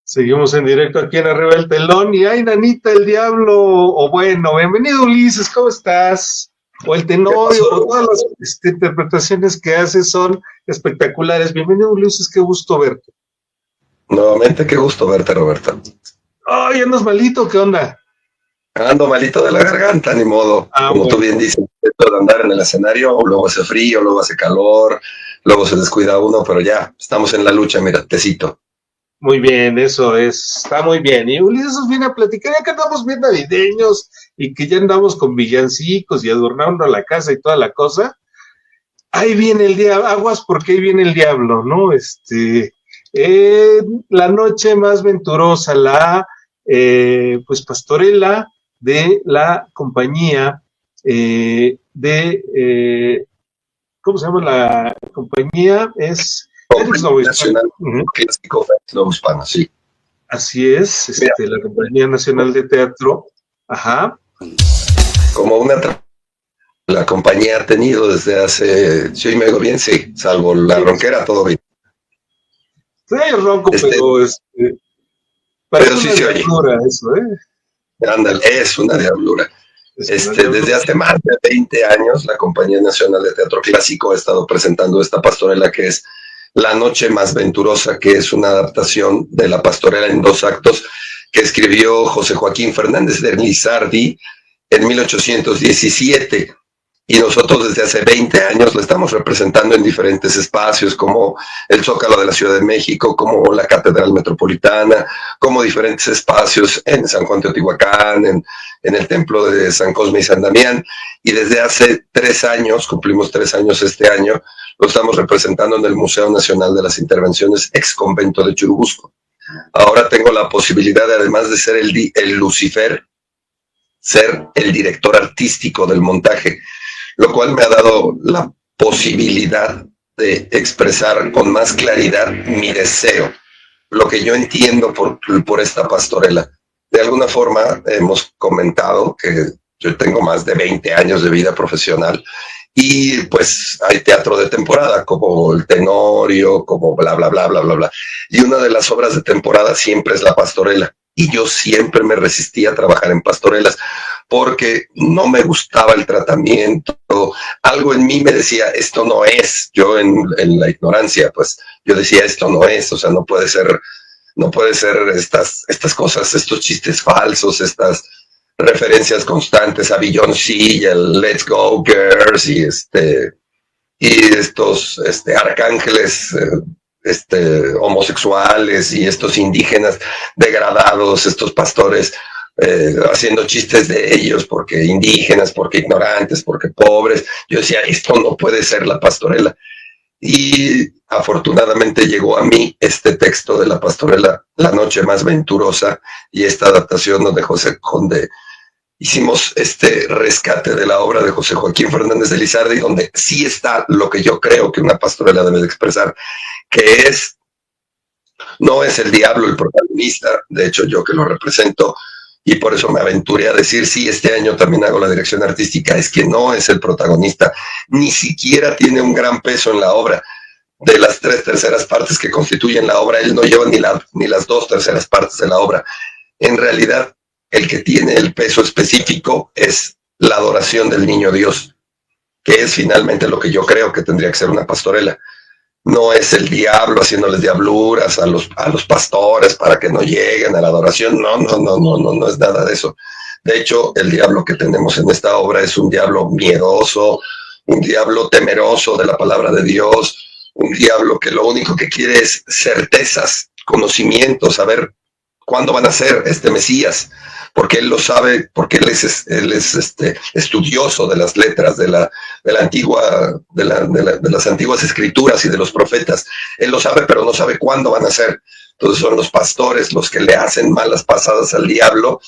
Seguimos en directo aquí en Arriba del Telón y ¡ay, Nanita, el diablo! O bueno, bienvenido Ulises, ¿cómo estás? O el ¿Qué Tenorio, o pasó? todas las interpretaciones que haces son espectaculares. Bienvenido Ulises, qué gusto verte. Nuevamente, qué gusto verte, Roberto. ¡Ay, andas malito! ¿Qué onda? Ando malito de la garganta, ni modo. Ah, Como tú bien bueno, dices, esto de andar en el escenario, luego hace frío, luego hace calor, luego se descuida uno, pero ya, estamos en la lucha, mira, tecito. muy bien, eso es, está muy bien. Y Ulises nos viene a platicar, ya que andamos bien navideños y que ya andamos con villancicos y adornando la casa y toda la cosa. Ahí viene el diablo, aguas porque ahí viene el diablo, ¿no? La noche más venturosa, pues pastorela de la compañía ¿cómo se llama la compañía? Es Félix Compañía Novo Hispano. Nacional Uh-huh. Clásico Nuevo Hispano, sí. Así es, Mira, la Compañía Nacional de Teatro. Ajá. como la compañía ha tenido desde hace, si hoy me oigo bien, sí, salvo la Sí, ronquera, todo bien. sí, ronco, Este, pero pero parece sí una se oye, diablura eso, ¿eh? ándale, es una diablura. Es una Desde diablura. hace más de 20 años, la Compañía Nacional de Teatro Clásico ha estado presentando esta pastorela que es La Noche Más Venturosa, que es una adaptación de la pastorela en 2 actos que escribió José Joaquín Fernández de Lizardi en 1817. Y nosotros desde hace 20 años lo estamos representando en diferentes espacios, como el Zócalo de la Ciudad de México, como la Catedral Metropolitana, como diferentes espacios en San Juan Teotihuacán, en el Templo de San Cosme y San Damián. Y desde hace 3 años, cumplimos 3 años este año, lo estamos representando en el Museo Nacional de las Intervenciones, ex convento de Churubusco. Ahora tengo la posibilidad, además de ser el Lucifer, ser el director artístico del montaje, lo cual me ha dado la posibilidad de expresar con más claridad mi deseo, lo que yo entiendo por esta pastorela. De alguna forma hemos comentado que yo tengo más de 20 años de vida profesional y pues hay teatro de temporada como el Tenorio, como bla, bla, bla, bla, bla, bla. Y una de las obras de temporada siempre es la pastorela. Y yo siempre me resistía a trabajar en pastorelas porque no me gustaba el tratamiento. Algo en mí me decía, esto no es. Yo en la ignorancia, pues yo decía, esto no es, o sea, no puede ser estas cosas, estos chistes falsos, estas referencias constantes a Beyoncé y el Let's Go Girls y estos arcángeles homosexuales y estos indígenas degradados, estos pastores haciendo chistes de ellos porque indígenas, porque ignorantes, porque pobres. Yo decía, esto no puede ser la pastorela. Y afortunadamente llegó a mí este texto de la pastorela La Noche Más Venturosa y esta adaptación donde hicimos este rescate de la obra de José Joaquín Fernández de Lizardi, donde sí está lo que yo creo que una pastorela debe de expresar, que no es el diablo el protagonista, de hecho yo que lo represento, y por eso me aventuré a decir, sí, este año también hago la dirección artística, es que no es el protagonista, ni siquiera tiene un gran peso en la obra. De las 3/3 partes que constituyen la obra, él no lleva ni las 2/3 partes de la obra. En realidad, el que tiene el peso específico es la adoración del niño Dios, que es finalmente lo que yo creo que tendría que ser una pastorela. No es el diablo haciéndoles diabluras a los pastores para que no lleguen a la adoración. No, no, no, no, no, no es nada de eso. De hecho, el diablo que tenemos en esta obra es un diablo miedoso, un diablo temeroso de la palabra de Dios, un diablo que lo único que quiere es certezas, conocimientos, saber cuándo van a ser este Mesías, porque él lo sabe, porque él es estudioso de las letras de la antigua, de las antiguas escrituras y de los profetas. Él lo sabe, pero no sabe cuándo van a ser. Entonces son los pastores los que le hacen malas pasadas al diablo,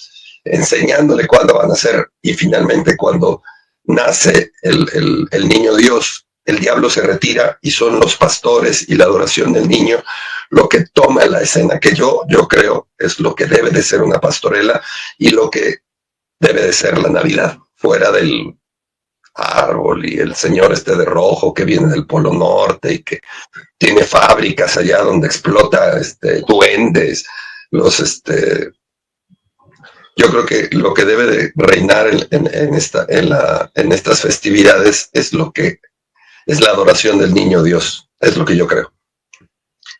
enseñándole cuándo van a ser. Y finalmente cuando nace el niño Dios, el diablo se retira y son los pastores y la adoración del niño lo que toma la escena, que yo creo es lo que debe de ser una pastorela y lo que debe de ser la Navidad, fuera del árbol y el señor de rojo que viene del Polo Norte y que tiene fábricas allá donde explota duendes. los, yo creo que lo que debe de reinar en estas festividades es lo que es la adoración del niño Dios, es lo que yo creo.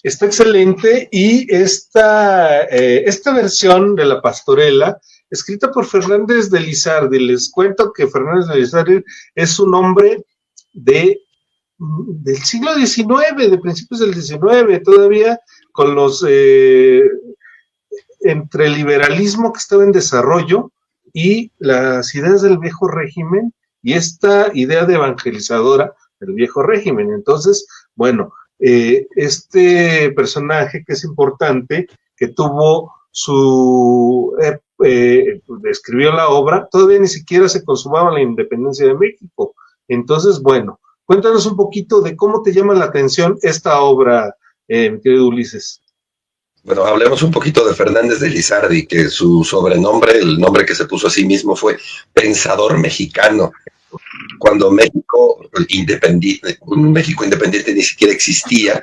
Está excelente y esta versión de la pastorela, escrita por Fernández de Lizardi, les cuento que Fernández de Lizardi es un hombre del siglo XIX, de principios del XIX, todavía con los entre el liberalismo que estaba en desarrollo y las ideas del viejo régimen y esta idea de evangelizadora del viejo régimen. Entonces, bueno, este personaje que es importante, que tuvo escribió la obra, todavía ni siquiera se consumaba la independencia de México. Entonces, bueno, cuéntanos un poquito de cómo te llama la atención esta obra, mi querido Ulises. Bueno, hablemos un poquito de Fernández de Lizardi, que su sobrenombre, el nombre que se puso a sí mismo fue Pensador Mexicano. Cuando un México independiente ni siquiera existía,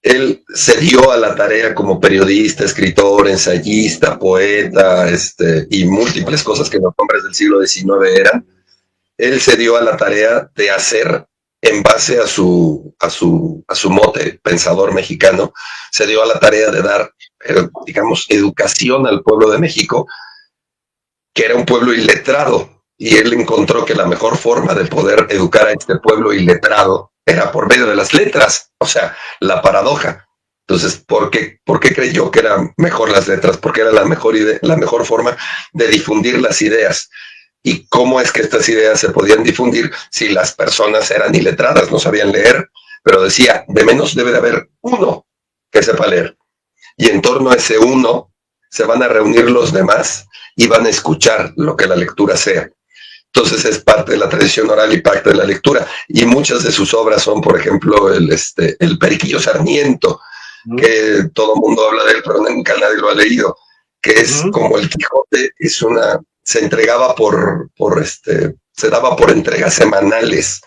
él se dio a la tarea como periodista, escritor, ensayista, poeta, y múltiples cosas que los hombres del siglo XIX eran. Él se dio a la tarea de hacer, en base a su mote, Pensador Mexicano, se dio a la tarea de dar, digamos, educación al pueblo de México, que era un pueblo iletrado, y él encontró que la mejor forma de poder educar a este pueblo iletrado era por medio de las letras, o sea, la paradoja. Entonces, ¿por qué creyó que eran mejor las letras? Porque era la mejor forma de difundir las ideas. ¿Y cómo es que estas ideas se podían difundir si las personas eran iletradas, no sabían leer? Pero decía, de menos debe de haber uno que sepa leer. Y en torno a ese uno se van a reunir los demás y van a escuchar lo que la lectura sea. Entonces es parte de la tradición oral y parte de la lectura. Y muchas de sus obras son, por ejemplo, el Periquillo Sarmiento, que todo el mundo habla de él, pero nunca nadie lo ha leído, que es como el Quijote, se entregaba se daba por entregas semanales.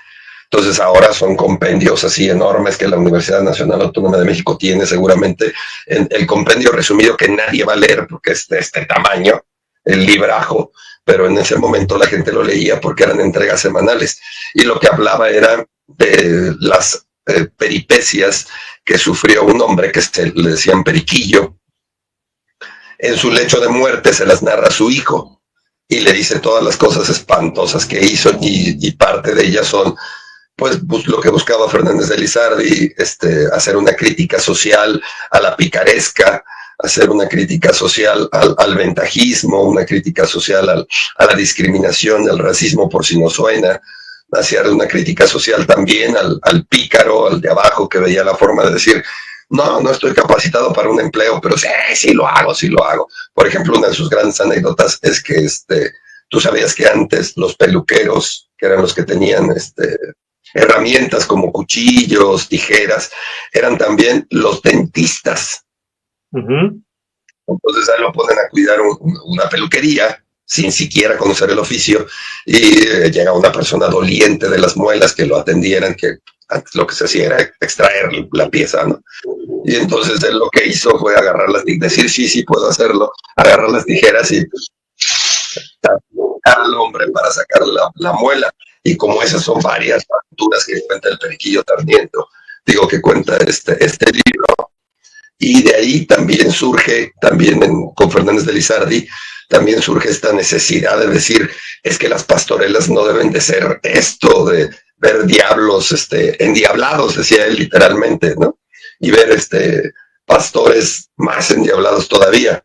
Entonces ahora son compendios así enormes que la Universidad Nacional Autónoma de México tiene seguramente, en el compendio resumido que nadie va a leer porque es de este tamaño, el librajo, pero en ese momento la gente lo leía porque eran entregas semanales. Y lo que hablaba era de las peripecias que sufrió un hombre que le decían Periquillo. En su lecho de muerte se las narra a su hijo y le dice todas las cosas espantosas que hizo, y parte de ellas son pues lo que buscaba Fernández de Lizardi, hacer una crítica social a la picaresca, hacer una crítica social al ventajismo, una crítica social a la discriminación, al racismo, por si no suena, hacer una crítica social también al pícaro, al de abajo, que veía la forma de decir, no estoy capacitado para un empleo, pero sí lo hago. Por ejemplo, una de sus grandes anécdotas es que tú sabías que antes los peluqueros, que eran los que tenían herramientas como cuchillos, tijeras, eran también los dentistas. Entonces ahí lo ponen a cuidar una peluquería sin siquiera conocer el oficio, y llega una persona doliente de las muelas que lo atendieran, que antes lo que se hacía era extraer la pieza, ¿no? Y entonces él lo que hizo fue agarrar decir sí puedo hacerlo, agarrar las tijeras y al hombre para sacar la muela. Y como esas son varias aventuras que cuenta el Periquillo Sarmiento, que cuenta este libro. Y de ahí también surge, con Fernández de Lizardi, también surge esta necesidad de decir, es que las pastorelas no deben de ser esto de ver diablos endiablados, decía él literalmente, ¿no? Y ver pastores más endiablados todavía.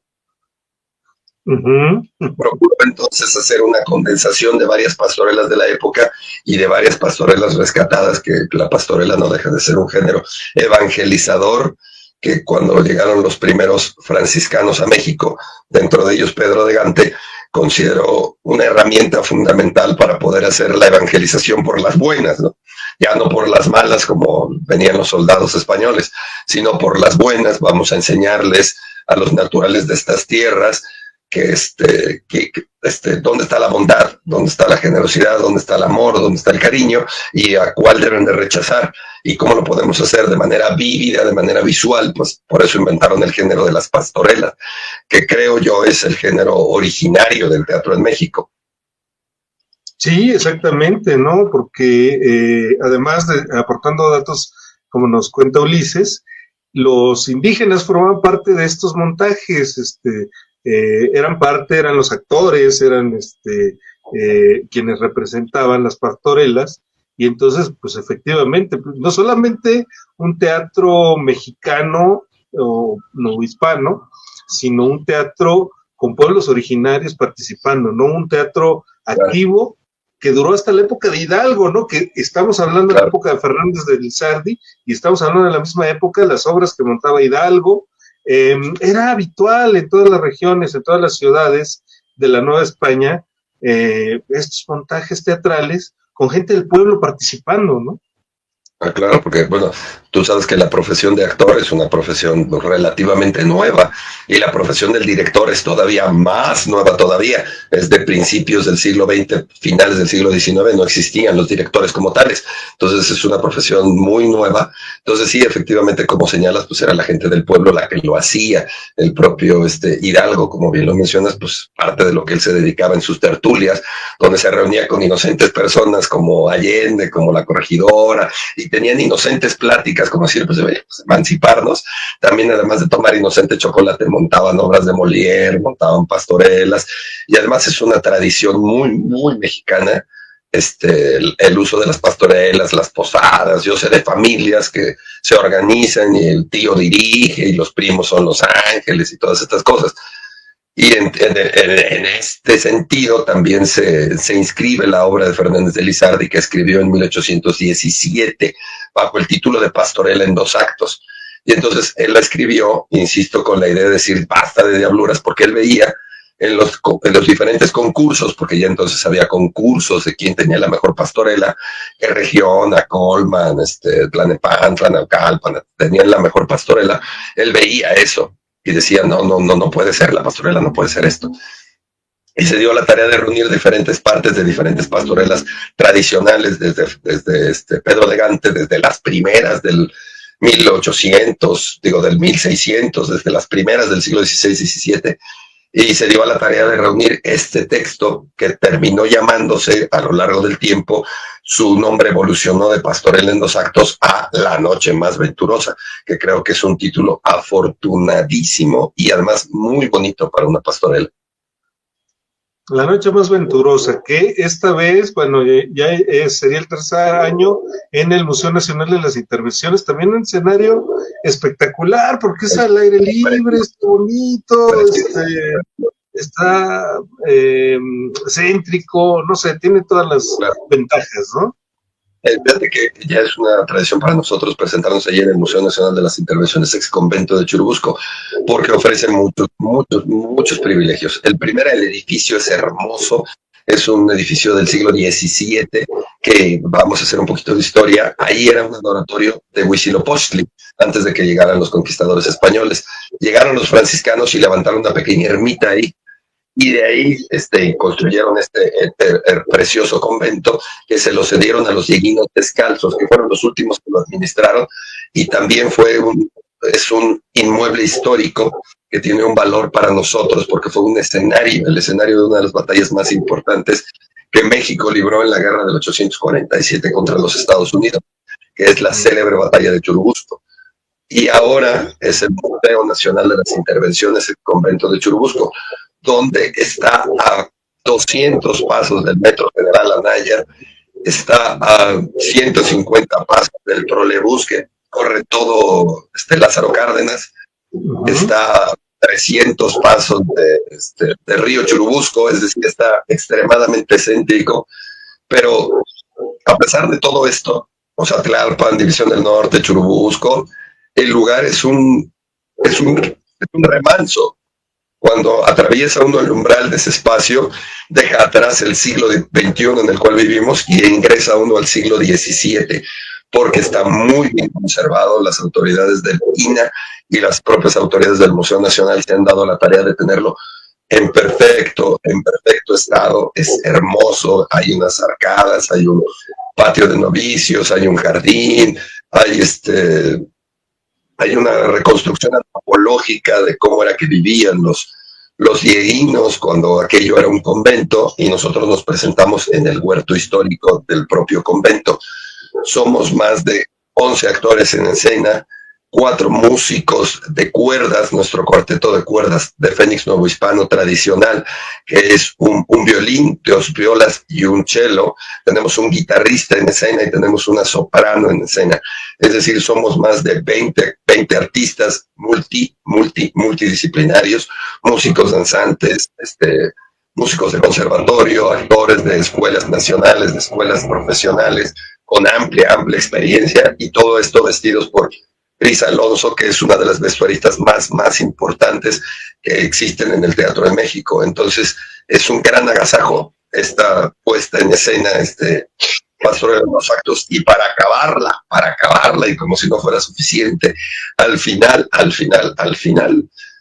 Procuró entonces hacer una condensación de varias pastorelas de la época y de varias pastorelas rescatadas, que la pastorela no deja de ser un género evangelizador, que cuando llegaron los primeros franciscanos a México, dentro de ellos Pedro de Gante, consideró una herramienta fundamental para poder hacer la evangelización por las buenas, ¿no? Ya no por las malas como venían los soldados españoles, sino por las buenas. Vamos a enseñarles a los naturales de estas tierras dónde está la bondad, dónde está la generosidad, dónde está el amor, dónde está el cariño y a cuál deben de rechazar y cómo lo podemos hacer de manera vívida, de manera visual. Pues por eso inventaron el género de las pastorelas, que creo yo es el género originario del teatro en México. Sí, exactamente, ¿no? Porque además de aportando datos, como nos cuenta Ulises, los indígenas formaban parte de estos montajes, eran los actores, eran quienes representaban las pastorelas, y entonces, pues efectivamente, no solamente un teatro mexicano o no hispano, sino un teatro con pueblos originarios participando, no un teatro activo que duró hasta la época de Hidalgo, ¿no? Que estamos hablando de la época de Fernández de Lizardi y estamos hablando de la misma época, las obras que montaba Hidalgo. Era habitual en todas las regiones, en todas las ciudades de la Nueva España, estos montajes teatrales con gente del pueblo participando, ¿no? Ah, claro, porque, bueno, tú sabes que la profesión de actor es una profesión relativamente nueva y la profesión del director es todavía más nueva todavía. Es de principios del siglo XX, finales del siglo XIX, no existían los directores como tales. Entonces es una profesión muy nueva. Entonces sí, efectivamente, como señalas, pues era la gente del pueblo la que lo hacía. El propio Hidalgo, como bien lo mencionas, pues parte de lo que él se dedicaba en sus tertulias, donde se reunía con inocentes personas como Allende, como la Corregidora, y tenían inocentes pláticas, como decir, pues emanciparnos. También, además de tomar inocente chocolate, montaban obras de Molière, montaban pastorelas, y además es una tradición muy, muy mexicana, el uso de las pastorelas, las posadas. Yo sé de familias que se organizan y el tío dirige y los primos son los ángeles y todas estas cosas. Y en este sentido también se inscribe la obra de Fernández de Lizardi, que escribió en 1817 bajo el título de Pastorela en 2 actos. Y entonces él la escribió, insisto, con la idea de decir basta de diabluras, porque él veía en los diferentes concursos, porque ya entonces había concursos de quién tenía la mejor pastorela, qué región, a Colman, Tlanepantla, Naucalpan, tenían la mejor pastorela. Él veía eso y decía, no puede ser, la pastorela no puede ser esto. Y se dio la tarea de reunir diferentes partes de diferentes pastorelas tradicionales, desde Pedro de Gante, desde las primeras del 1800, del 1600, desde las primeras del siglo XVI, XVII, y se dio a la tarea de reunir este texto que terminó llamándose a lo largo del tiempo, su nombre evolucionó de Pastorela en 2 actos a La Noche Más Venturosa, que creo que es un título afortunadísimo y además muy bonito para una pastorela. La Noche Más Venturosa, que esta vez, bueno, ya sería el 3er año en el Museo Nacional de las Intervenciones, también un escenario espectacular, porque es al aire libre, está bonito, está céntrico, no sé, tiene todas las ventajas, ¿no? Fíjate que ya es una tradición para nosotros presentarnos allí en el Museo Nacional de las Intervenciones, ex convento de Churubusco, porque ofrece muchos privilegios. El edificio es hermoso, es un edificio del siglo XVII, que vamos a hacer un poquito de historia. Ahí era un adoratorio de Huitzilopochtli, antes de que llegaran los conquistadores españoles. Llegaron los franciscanos y levantaron una pequeña ermita ahí, y de ahí construyeron precioso convento, que se lo cedieron a los dieguinos descalzos, que fueron los últimos que lo administraron, y también es un inmueble histórico que tiene un valor para nosotros, porque fue el escenario de una de las batallas más importantes que México libró en la guerra del 847 contra los Estados Unidos, que es la célebre batalla de Churubusco. Y ahora es el Museo Nacional de las Intervenciones, el convento de Churubusco, donde está a 200 pasos del Metro General Anaya, está a 150 pasos del trolebús que corre todo Lázaro Cárdenas, está a 300 pasos de Río Churubusco, es decir, está extremadamente céntrico, pero a pesar de todo esto, o sea, Tlalpan, División del Norte, Churubusco, el lugar es un remanso. Cuando atraviesa uno el umbral de ese espacio, deja atrás el siglo XXI en el cual vivimos y ingresa uno al siglo XVII, porque está muy bien conservado. Las autoridades del INAH y las propias autoridades del Museo Nacional se han dado la tarea de tenerlo en perfecto estado, es hermoso, hay unas arcadas, hay un patio de novicios, hay un jardín, hay una reconstrucción antropológica de cómo era que vivían los dieguinos cuando aquello era un convento, y nosotros nos presentamos en el huerto histórico del propio convento. Somos más de 11 actores en escena, 4 músicos de cuerdas, nuestro cuarteto de cuerdas de Fénix Nuevo Hispano tradicional, que es un violín, 2 violas y un cello. Tenemos un guitarrista en escena y tenemos una soprano en escena. Es decir, somos más de 20 artistas multidisciplinarios, músicos danzantes, músicos de conservatorio, actores de escuelas nacionales, de escuelas profesionales, con amplia experiencia, y todo esto vestidos por Cris Alonso, que es una de las vestuaristas más importantes que existen en el Teatro de México. Entonces, es un gran agasajo esta puesta en escena, Pastorela de los Actos, y para acabarla, y como si no fuera suficiente, al final,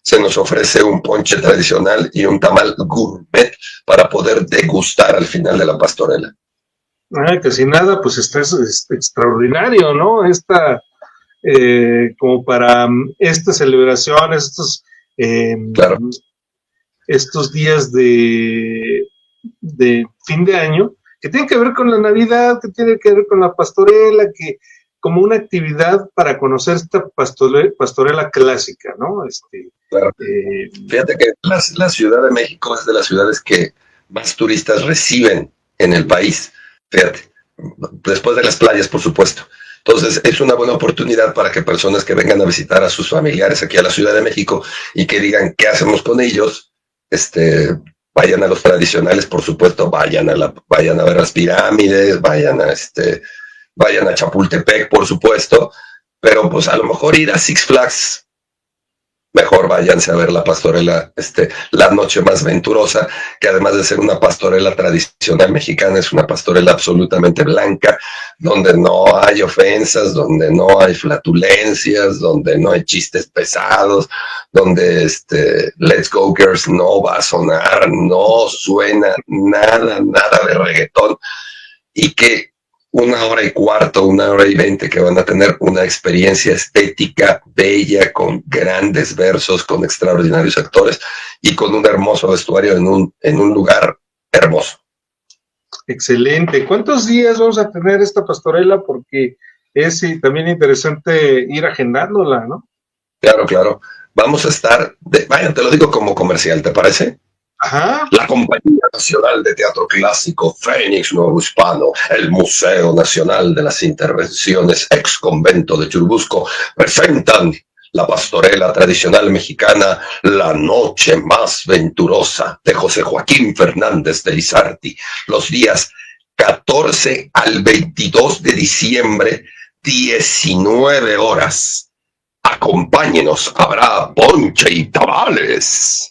se nos ofrece un ponche tradicional y un tamal gourmet para poder degustar al final de la pastorela. Que sin nada, pues es extraordinario, ¿no? Como para estas celebraciones, Claro. estos días de fin de año, que tienen que ver con la Navidad, que tienen que ver con la pastorela, que como una actividad para conocer esta pastorela clásica, ¿no? Claro. Fíjate que la Ciudad de México es de las ciudades que más turistas reciben en el país. Fíjate, después de las playas, por supuesto. Entonces, es una buena oportunidad para que personas que vengan a visitar a sus familiares aquí a la Ciudad de México y que digan qué hacemos con ellos, vayan a los tradicionales, por supuesto, vayan a ver las pirámides, vayan a Chapultepec, por supuesto, pero pues a lo mejor ir a Six Flags, mejor váyanse a ver la pastorela, la noche más venturosa, que además de ser una pastorela tradicional mexicana, es una pastorela absolutamente blanca, donde no hay ofensas, donde no hay flatulencias, donde no hay chistes pesados, donde Let's Go Girls no va a sonar, no suena nada de reggaetón, y que 1 hora y cuarto, 1 hora y 20 que van a tener una experiencia estética bella, con grandes versos, con extraordinarios actores y con un hermoso vestuario en un lugar hermoso. Excelente. ¿Cuántos días vamos a tener esta pastorela? Porque es también interesante ir agendándola, ¿no? Claro. Vamos a estar, vaya, te lo digo como comercial, ¿te parece? Ajá. La Compañía Nacional de Teatro Clásico Fénix Nuevo Hispano, el Museo Nacional de las Intervenciones ex convento de Churubusco, presentan la pastorela tradicional mexicana La Noche Más Venturosa, de José Joaquín Fernández de Lizardi, los días 14 al 22 de diciembre, 19 horas. Acompáñenos, habrá ponche y tamales.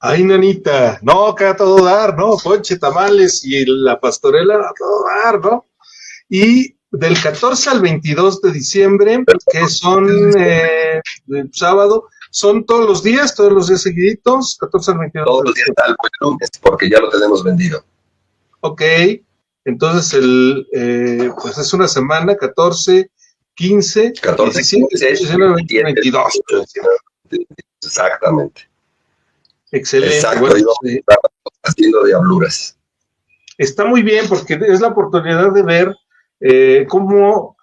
Ay, nanita, no, que a todo dar, ¿no? Ponche, tamales y la pastorela a todo dar, ¿no? Y del 14 al 22 de diciembre, que son sábado, son todos los días seguiditos, 14 al 22. Todos los días tal el lunes, porque ya lo tenemos vendido. Ok, entonces pues es una semana, 14, 15, 17, 19, 20, 22. Exactamente. Excelente. Exacto, bueno, haciendo diabluras. Está muy bien porque es la oportunidad de ver cómo,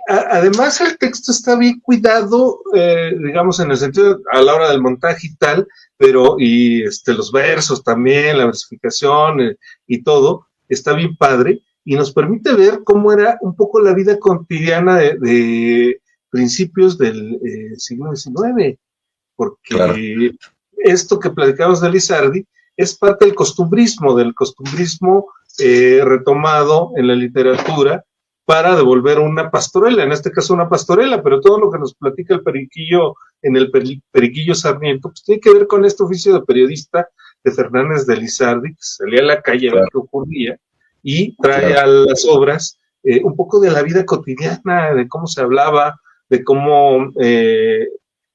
además el texto está bien cuidado, digamos en el sentido a la hora del montaje y tal, pero los versos también, la versificación y todo, está bien padre y nos permite ver cómo era un poco la vida cotidiana de principios del siglo XIX, porque claro, esto que platicamos de Lizardi es parte del costumbrismo retomado en la literatura para devolver una pastorela, en este caso una pastorela, pero todo lo que nos platica el Periquillo en el Periquillo Sarmiento, pues tiene que ver con este oficio de periodista de Fernández de Lizardi, que salía a la calle a ver qué ocurría, y trae a las obras un poco de la vida cotidiana, de cómo se hablaba, de cómo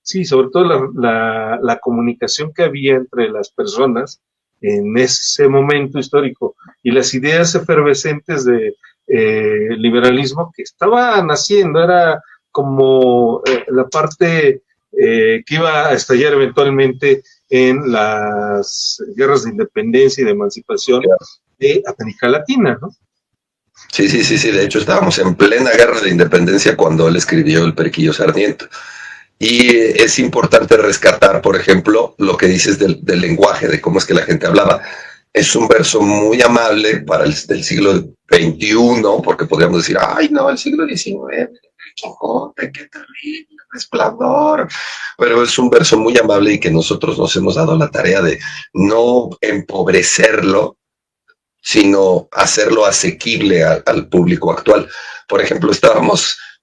sí, sobre todo la comunicación que había entre las personas en ese momento histórico y las ideas efervescentes de liberalismo que estaba naciendo, era como la parte que iba a estallar eventualmente en las guerras de independencia y de emancipación de América Latina, ¿no? Sí, sí, sí, sí. De hecho, estábamos en plena guerra de independencia cuando él escribió El Periquillo Sarmiento. Y es importante rescatar, por ejemplo, lo que dices del lenguaje, de cómo es que la gente hablaba. Es un verso muy amable para el del siglo XXI, porque podríamos decir, ay, no, el siglo XIX, Quijote, qué terrible, resplandor. Pero es un verso muy amable y que nosotros nos hemos dado la tarea de no empobrecerlo, sino hacerlo asequible al público actual. Por ejemplo,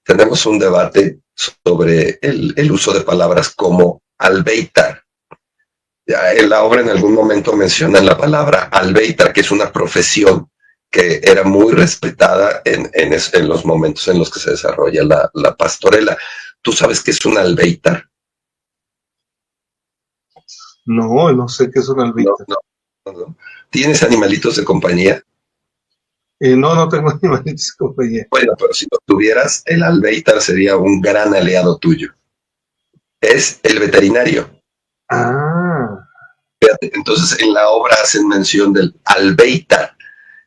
tenemos un debate sobre el uso de palabras como albeitar. Ya en la obra en algún momento mencionan la palabra albeitar, que es una profesión que era muy respetada en los momentos en los que se desarrolla la pastorela. ¿Tú sabes qué es un albeitar? No, no sé qué es una No, albita. no, no. ¿Tienes animalitos de compañía? No, no tengo animalitos de compañía. Bueno, pero si lo tuvieras, el albeitar sería un gran aliado tuyo. Es el veterinario. Ah, Entonces, en la obra hacen mención del albeitar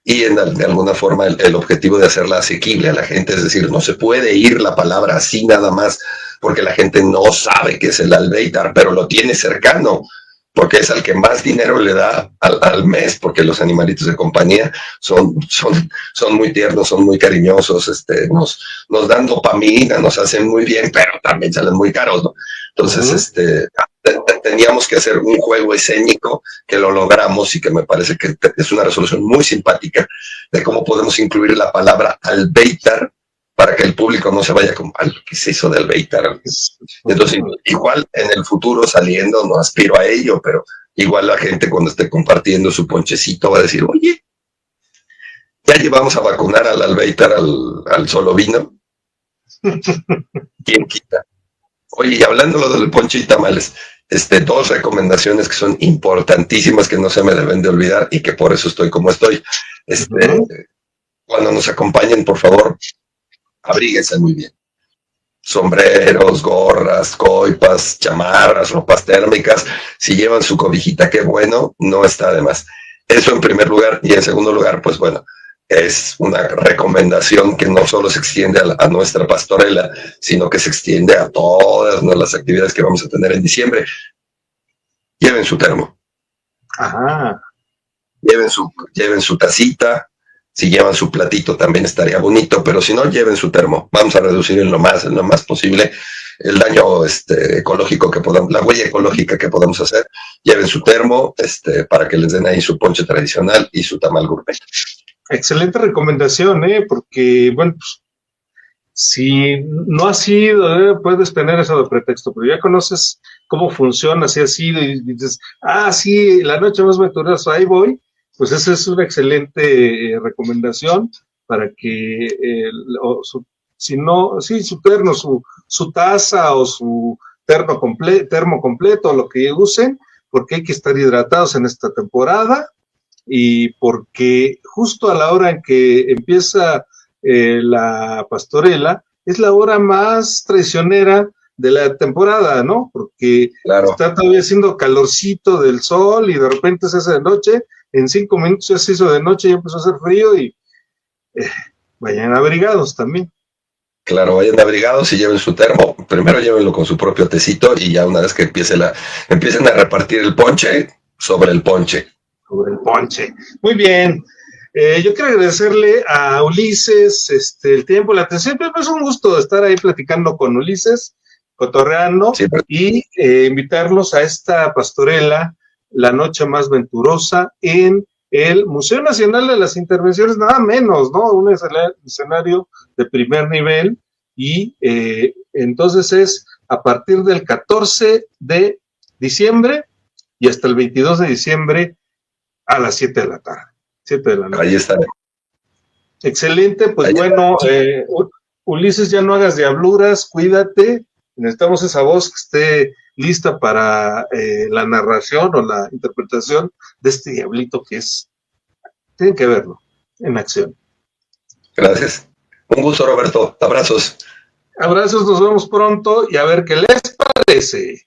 y de alguna forma el objetivo de hacerla asequible a la gente, es decir, no se puede ir la palabra así nada más porque la gente no sabe qué es el albeitar, pero lo tiene cercano, porque es al que más dinero le da al mes, porque los animalitos de compañía son muy tiernos, son muy cariñosos, nos dan dopamina, nos hacen muy bien, pero también salen muy caros, ¿no? Entonces, teníamos que hacer un juego escénico que lo logramos y que me parece que es una resolución muy simpática de cómo podemos incluir la palabra albeitar para que el público no se vaya como, ¿qué es eso de albeitar? Entonces, igual en el futuro saliendo, no aspiro a ello, pero igual la gente cuando esté compartiendo su ponchecito va a decir, oye, ya llevamos a vacunar al albeitar al solo vino. ¿Quién quita? Oye, y hablando lo del ponche y tamales, dos recomendaciones que son importantísimas que no se me deben de olvidar y que por eso estoy como estoy. Cuando nos acompañen, por favor, abríguense muy bien. Sombreros, gorras, coipas, chamarras, ropas térmicas. Si llevan su cobijita, qué bueno, no está de más. Eso en primer lugar. Y en segundo lugar, pues bueno, es una recomendación que no solo se extiende a nuestra pastorela, sino que se extiende a todas las actividades que vamos a tener en diciembre. Lleven su termo. Ajá. Lleven su tacita. Si llevan su platito también estaría bonito, pero si no, lleven su termo. Vamos a reducir en lo más posible el daño ecológico que podamos, la huella ecológica que podamos hacer. Lleven su termo para que les den ahí su ponche tradicional y su tamal gourmet. Excelente recomendación, porque, bueno, pues, si no has ido, puedes tener eso de pretexto, pero ya conoces cómo funciona, si has ido y dices, sí, la noche más venturosa, ahí voy, pues esa es una excelente recomendación para que, si no, sí, su terno, su taza o su termo completo, lo que usen, porque hay que estar hidratados en esta temporada y porque justo a la hora en que empieza la pastorela, es la hora más traicionera de la temporada, ¿no? Porque claro, está todavía haciendo calorcito del sol y de repente se hace de noche, en 5 minutos ya se hizo de noche y empezó a hacer frío y vayan abrigados también. Claro, vayan abrigados y lleven su termo. Primero llévenlo con su propio tecito y ya una vez que empiecen a repartir el ponche, sobre el ponche. Sobre el ponche. Muy bien. Yo quiero agradecerle a Ulises el tiempo, la atención. Siempre es un gusto estar ahí platicando con Ulises, cotorreando, Sí, y invitarlos a esta pastorela, La Noche Más Venturosa, en el Museo Nacional de las Intervenciones, nada menos, ¿no? Un escenario de primer nivel, y entonces es a partir del 14 de diciembre y hasta el 22 de diciembre a las 7 de la tarde, 7 de la noche. Ahí está. Excelente, pues Ahí bueno, Ulises, ya no hagas diabluras, cuídate, Necesitamos esa voz que esté lista para la narración o la interpretación de este diablito que es. Tienen que verlo en acción. Gracias. Un gusto, Roberto. Abrazos. Abrazos, nos vemos pronto y a ver qué les parece.